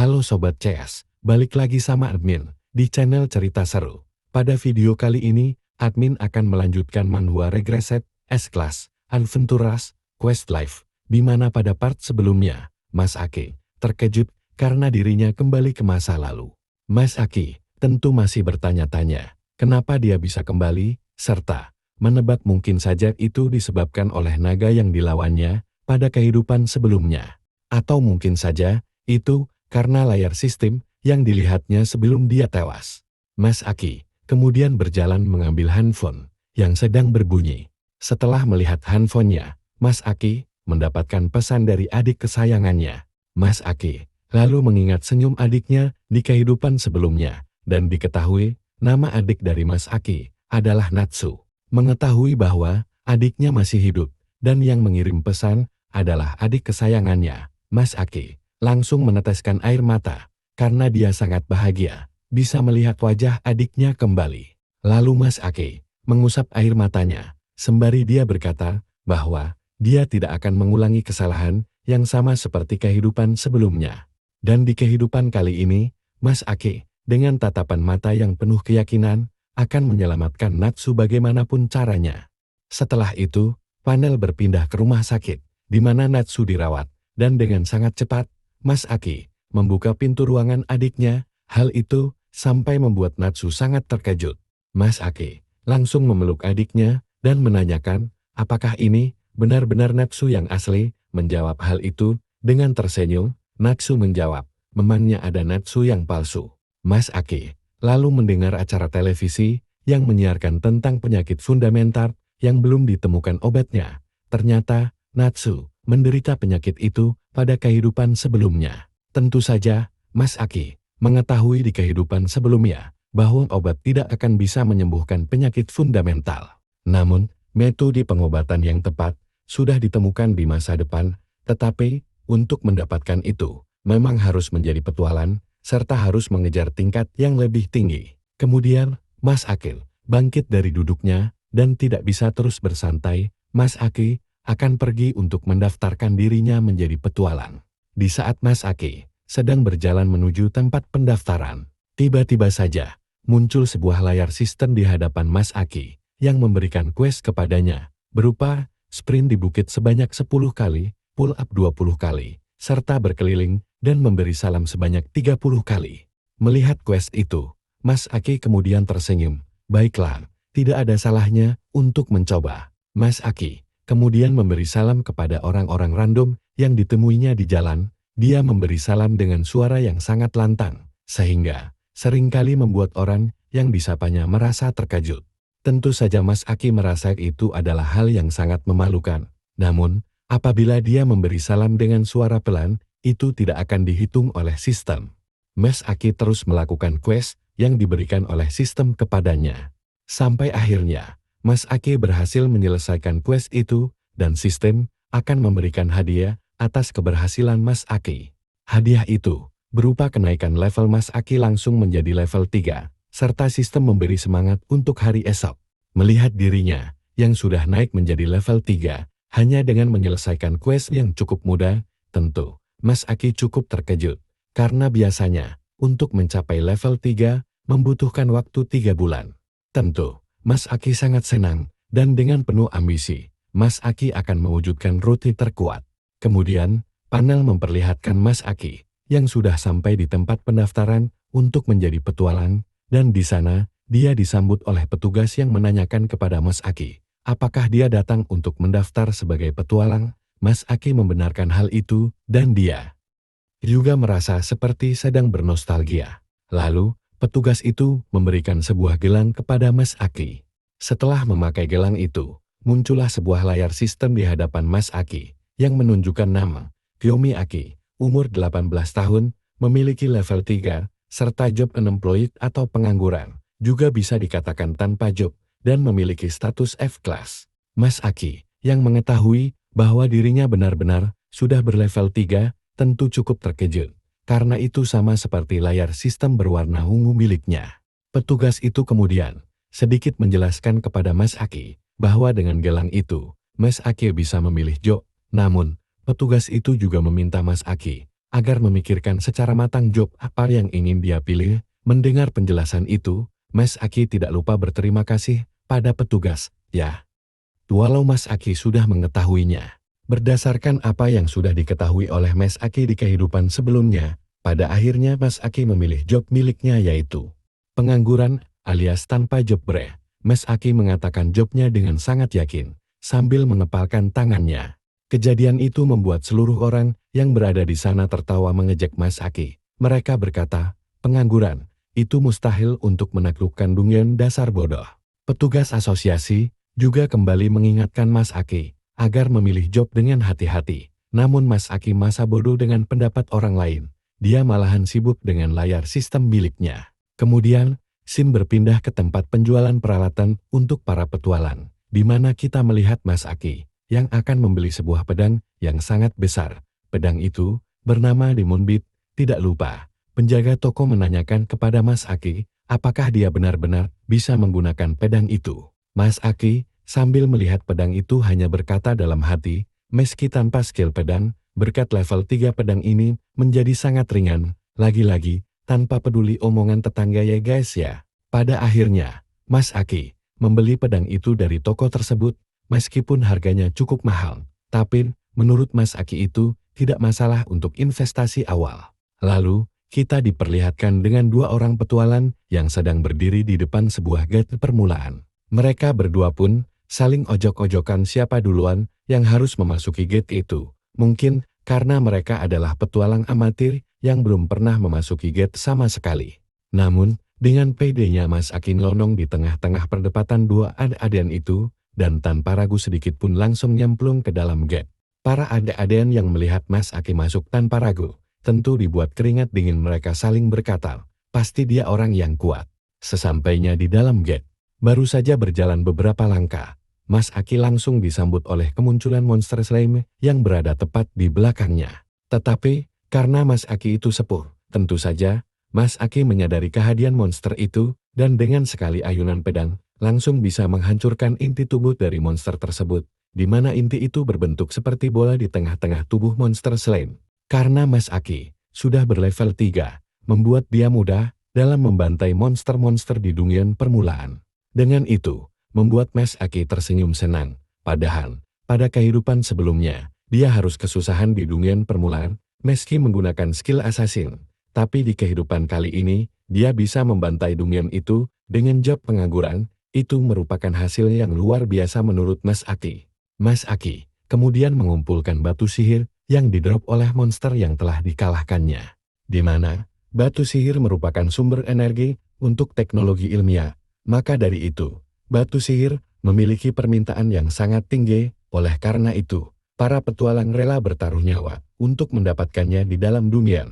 Halo Sobat CS, balik lagi sama admin di channel Cerita Seru. Pada video kali ini, admin akan melanjutkan manhwa Regreset S-Class Adventuras Quest Life, di mana pada part sebelumnya, Mas Aki terkejut karena dirinya kembali ke masa lalu. Mas Aki tentu masih bertanya-tanya, kenapa dia bisa kembali, serta menebak mungkin saja itu disebabkan oleh naga yang dilawannya pada kehidupan sebelumnya. Atau mungkin saja itu karena layar sistem yang dilihatnya sebelum dia tewas. Mas Aki kemudian berjalan mengambil handphone yang sedang berbunyi. Setelah melihat handphonenya, Mas Aki mendapatkan pesan dari adik kesayangannya. Mas Aki lalu mengingat senyum adiknya di kehidupan sebelumnya, dan diketahui nama adik dari Mas Aki adalah Natsu. Mengetahui bahwa adiknya masih hidup dan yang mengirim pesan adalah adik kesayangannya, Mas Aki langsung meneteskan air mata karena dia sangat bahagia bisa melihat wajah adiknya kembali. Lalu Mas Aki mengusap air matanya sembari dia berkata bahwa dia tidak akan mengulangi kesalahan yang sama seperti kehidupan sebelumnya. Dan di kehidupan kali ini, Mas Aki dengan tatapan mata yang penuh keyakinan akan menyelamatkan Natsu bagaimanapun caranya. Setelah itu, panel berpindah ke rumah sakit di mana Natsu dirawat, dan dengan sangat cepat Mas Aki membuka pintu ruangan adiknya. Hal itu sampai membuat Natsu sangat terkejut. Mas Aki langsung memeluk adiknya dan menanyakan, apakah ini benar-benar Natsu yang asli? Menjawab hal itu dengan tersenyum, Natsu menjawab, memangnya ada Natsu yang palsu. Mas Aki lalu mendengar acara televisi yang menyiarkan tentang penyakit fundamental yang belum ditemukan obatnya. Ternyata Natsu menderita penyakit itu pada kehidupan sebelumnya. Tentu saja, Mas Aki mengetahui di kehidupan sebelumnya bahwa obat tidak akan bisa menyembuhkan penyakit fundamental. Namun, metode pengobatan yang tepat sudah ditemukan di masa depan, tetapi untuk mendapatkan itu, memang harus menjadi petualang, serta harus mengejar tingkat yang lebih tinggi. Kemudian, Mas Aki bangkit dari duduknya dan tidak bisa terus bersantai. Mas Aki akan pergi untuk mendaftarkan dirinya menjadi petualang. Di saat Mas Aki sedang berjalan menuju tempat pendaftaran, tiba-tiba saja muncul sebuah layar sistem di hadapan Mas Aki yang memberikan quest kepadanya, berupa sprint di bukit sebanyak 10 kali, pull up 20 kali, serta berkeliling dan memberi salam sebanyak 30 kali. Melihat quest itu, Mas Aki kemudian tersenyum. Baiklah, tidak ada salahnya untuk mencoba. Mas Aki kemudian memberi salam kepada orang-orang random yang ditemuinya di jalan. Dia memberi salam dengan suara yang sangat lantang, sehingga seringkali membuat orang yang disapanya merasa terkejut. Tentu saja Mas Aki merasa itu adalah hal yang sangat memalukan. Namun, apabila dia memberi salam dengan suara pelan, itu tidak akan dihitung oleh sistem. Mas Aki terus melakukan quest yang diberikan oleh sistem kepadanya. Sampai akhirnya, Mas Aki berhasil menyelesaikan quest itu, dan sistem akan memberikan hadiah atas keberhasilan Mas Aki. Hadiah itu berupa kenaikan level Mas Aki langsung menjadi level 3, serta sistem memberi semangat untuk hari esok. Melihat dirinya yang sudah naik menjadi level 3, hanya dengan menyelesaikan quest yang cukup mudah, tentu Mas Aki cukup terkejut, karena biasanya untuk mencapai level 3 membutuhkan waktu 3 bulan. Tentu, Mas Aki sangat senang, dan dengan penuh ambisi, Mas Aki akan mewujudkan rute terkuat. Kemudian, panel memperlihatkan Mas Aki yang sudah sampai di tempat pendaftaran untuk menjadi petualang, dan di sana dia disambut oleh petugas yang menanyakan kepada Mas Aki, apakah dia datang untuk mendaftar sebagai petualang. Mas Aki membenarkan hal itu, dan dia juga merasa seperti sedang bernostalgia. Lalu, petugas itu memberikan sebuah gelang kepada Mas Aki. Setelah memakai gelang itu, muncullah sebuah layar sistem di hadapan Mas Aki yang menunjukkan nama Kiyomi Aki, umur 18 tahun, memiliki level 3, serta job unemployed atau pengangguran, juga bisa dikatakan tanpa job, dan memiliki status F-Class. Mas Aki yang mengetahui bahwa dirinya benar-benar sudah berlevel 3, tentu cukup terkejut, karena itu sama seperti layar sistem berwarna ungu miliknya. Petugas itu kemudian sedikit menjelaskan kepada Mas Aki bahwa dengan gelang itu, Mas Aki bisa memilih job. Namun, petugas itu juga meminta Mas Aki agar memikirkan secara matang job apa yang ingin dia pilih. Mendengar penjelasan itu, Mas Aki tidak lupa berterima kasih pada petugas, ya. Walau Mas Aki sudah mengetahuinya. Berdasarkan apa yang sudah diketahui oleh Mas Aki di kehidupan sebelumnya, pada akhirnya Mas Aki memilih job miliknya yaitu pengangguran alias tanpa job bre. Mas Aki mengatakan jobnya dengan sangat yakin, sambil mengepalkan tangannya. Kejadian itu membuat seluruh orang yang berada di sana tertawa mengejek Mas Aki. Mereka berkata, pengangguran, itu mustahil untuk menaklukkan dunia dasar bodoh. Petugas asosiasi juga kembali mengingatkan Mas Aki agar memilih job dengan hati-hati. Namun Mas Aki masa bodoh dengan pendapat orang lain. Dia malahan sibuk dengan layar sistem miliknya. Kemudian, Sim berpindah ke tempat penjualan peralatan untuk para petualang, di mana kita melihat Mas Aki yang akan membeli sebuah pedang yang sangat besar. Pedang itu bernama Demon Beat. Tidak lupa, penjaga toko menanyakan kepada Mas Aki apakah dia benar-benar bisa menggunakan pedang itu. Mas Aki sambil melihat pedang itu hanya berkata dalam hati, meski tanpa skill pedang, berkat level 3 pedang ini menjadi sangat ringan, lagi-lagi tanpa peduli omongan tetangga ya guys ya. Pada akhirnya, Mas Aki membeli pedang itu dari toko tersebut, meskipun harganya cukup mahal. Tapi, menurut Mas Aki itu tidak masalah untuk investasi awal. Lalu, kita diperlihatkan dengan dua orang petualang yang sedang berdiri di depan sebuah gate permulaan. Mereka berdua pun saling ojok-ojokan siapa duluan yang harus memasuki gate itu. Mungkin karena mereka adalah petualang amatir yang belum pernah memasuki gate sama sekali. Namun, dengan pedenya Mas Aki lonong di tengah-tengah perdebatan dua adik-adian itu, dan tanpa ragu sedikit pun langsung nyemplung ke dalam gate. Para adik-adian yang melihat Mas Aki masuk tanpa ragu, tentu dibuat keringat dingin. Mereka saling berkata, pasti dia orang yang kuat. Sesampainya di dalam gate, baru saja berjalan beberapa langkah, Mas Aki langsung disambut oleh kemunculan monster slime yang berada tepat di belakangnya. Tetapi, karena Mas Aki itu sepuh, tentu saja, Mas Aki menyadari kehadiran monster itu, dan dengan sekali ayunan pedang, langsung bisa menghancurkan inti tubuh dari monster tersebut, di mana inti itu berbentuk seperti bola di tengah-tengah tubuh monster slime. Karena Mas Aki sudah berlevel 3, membuat dia mudah dalam membantai monster-monster di dunia permulaan. Dengan itu, membuat Mas Aki tersenyum senang. Padahal, pada kehidupan sebelumnya, dia harus kesusahan di dunia permulaan, meski menggunakan skill assassin. Tapi di kehidupan kali ini, dia bisa membantai dunia itu dengan job pengangguran. Itu merupakan hasil yang luar biasa menurut Mas Aki. Mas Aki kemudian mengumpulkan batu sihir yang didrop oleh monster yang telah dikalahkannya. Di mana, batu sihir merupakan sumber energi untuk teknologi ilmiah. Maka dari itu, batu sihir memiliki permintaan yang sangat tinggi. Oleh karena itu, para petualang rela bertaruh nyawa untuk mendapatkannya di dalam dunia.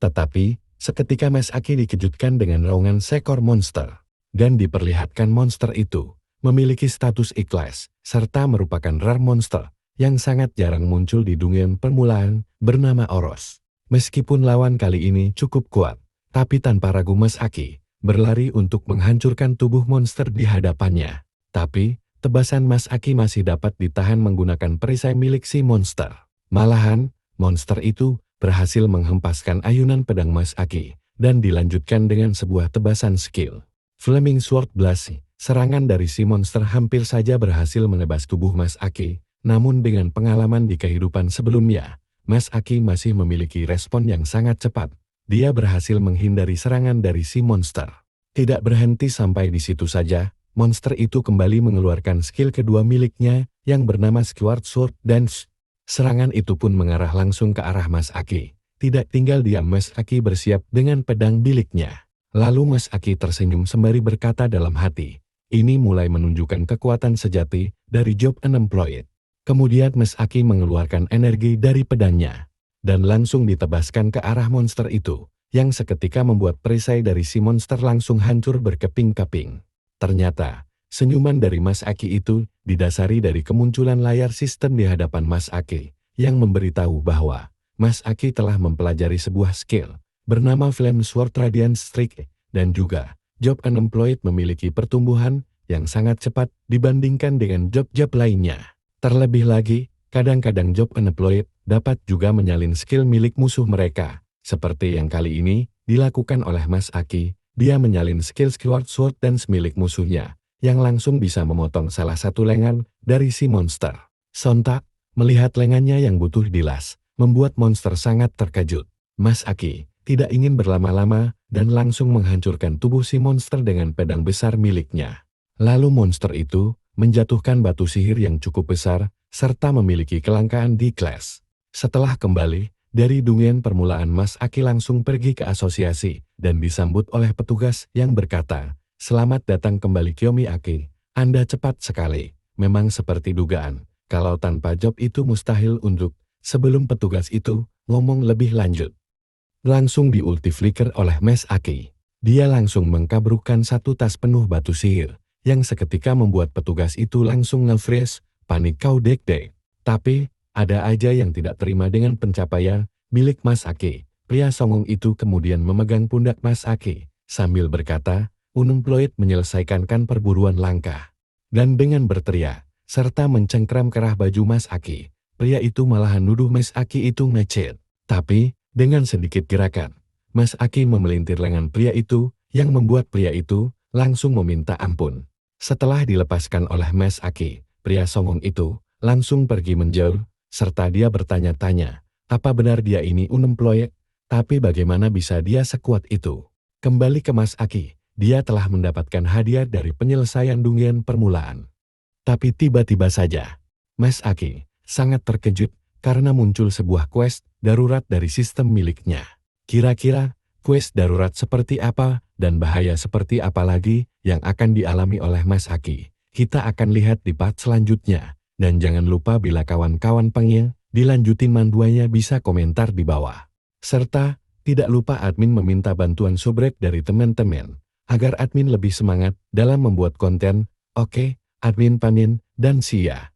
Tetapi, seketika Mas Aki dikejutkan dengan raungan seekor monster. Dan diperlihatkan monster itu memiliki status ikhlas, serta merupakan rare monster yang sangat jarang muncul di dunia permulaan, bernama Oros. Meskipun lawan kali ini cukup kuat, tapi tanpa ragu Mas Aki berlari untuk menghancurkan tubuh monster di hadapannya. Tapi, tebasan Mas Aki masih dapat ditahan menggunakan perisai milik si monster. Malahan, monster itu berhasil menghempaskan ayunan pedang Mas Aki, dan dilanjutkan dengan sebuah tebasan skill Flaming Sword Blast. Serangan dari si monster hampir saja berhasil menebas tubuh Mas Aki, namun dengan pengalaman di kehidupan sebelumnya, Mas Aki masih memiliki respon yang sangat cepat. Dia berhasil menghindari serangan dari si monster. Tidak berhenti sampai di situ saja, monster itu kembali mengeluarkan skill kedua miliknya yang bernama Skyward Sword Dance. Serangan itu pun mengarah langsung ke arah Mas Aki. Tidak tinggal diam Mas Aki bersiap dengan pedang miliknya. Lalu Mas Aki tersenyum sembari berkata dalam hati, ini mulai menunjukkan kekuatan sejati dari job unemployed. Kemudian Mas Aki mengeluarkan energi dari pedangnya dan langsung ditebaskan ke arah monster itu, yang seketika membuat perisai dari si monster langsung hancur berkeping-keping. Ternyata, senyuman dari Mas Aki itu didasari dari kemunculan layar sistem di hadapan Mas Aki, yang memberitahu bahwa Mas Aki telah mempelajari sebuah skill bernama Flame Sword Radiant Strike, dan juga job unemployed memiliki pertumbuhan yang sangat cepat dibandingkan dengan job-job lainnya. Terlebih lagi, kadang-kadang job unemployed dapat juga menyalin skill milik musuh mereka. Seperti yang kali ini dilakukan oleh Mas Aki, dia menyalin skill Skyward Sword Dance milik musuhnya, yang langsung bisa memotong salah satu lengan dari si monster. Sontak, melihat lengannya yang butuh dilas, membuat monster sangat terkejut. Mas Aki tidak ingin berlama-lama dan langsung menghancurkan tubuh si monster dengan pedang besar miliknya. Lalu monster itu menjatuhkan batu sihir yang cukup besar, serta memiliki kelangkaan di kelas. Setelah kembali dari dungien permulaan, Mas Aki langsung pergi ke asosiasi dan disambut oleh petugas yang berkata, "Selamat datang kembali Kiyomi Aki, Anda cepat sekali. Memang seperti dugaan, kalau tanpa job itu mustahil untuk." Sebelum petugas itu ngomong lebih lanjut, langsung diulti flicker oleh Mas Aki. Dia langsung mengkabrukkan satu tas penuh batu sihir, yang seketika membuat petugas itu langsung nge-freeze, panik kau dek-dek. Tapi, ada aja yang tidak terima dengan pencapaian milik Mas Aki. Pria songong itu kemudian memegang pundak Mas Aki, sambil berkata, "Unemployed menyelesaikan perburuan langka." Dan dengan berteriak, serta mencengkram kerah baju Mas Aki, pria itu malahan nuduh Mas Aki itu nge-cheat. Tapi, dengan sedikit gerakan, Mas Aki memelintir lengan pria itu, yang membuat pria itu langsung meminta ampun. Setelah dilepaskan oleh Mas Aki, pria songong itu langsung pergi menjauh, serta dia bertanya-tanya, apa benar dia ini unemployed? Tapi bagaimana bisa dia sekuat itu? Kembali ke Mas Aki, dia telah mendapatkan hadiah dari penyelesaian dungien permulaan. Tapi tiba-tiba saja, Mas Aki sangat terkejut karena muncul sebuah quest darurat dari sistem miliknya. Kira-kira quest darurat seperti apa dan bahaya seperti apa lagi yang akan dialami oleh Mas Aki? Kita akan lihat di part selanjutnya. Dan jangan lupa bila kawan-kawan pengen dilanjutin manduanya bisa komentar di bawah. Serta tidak lupa admin meminta bantuan subrek dari teman-teman agar admin lebih semangat dalam membuat konten. Oke, admin panin dan see ya.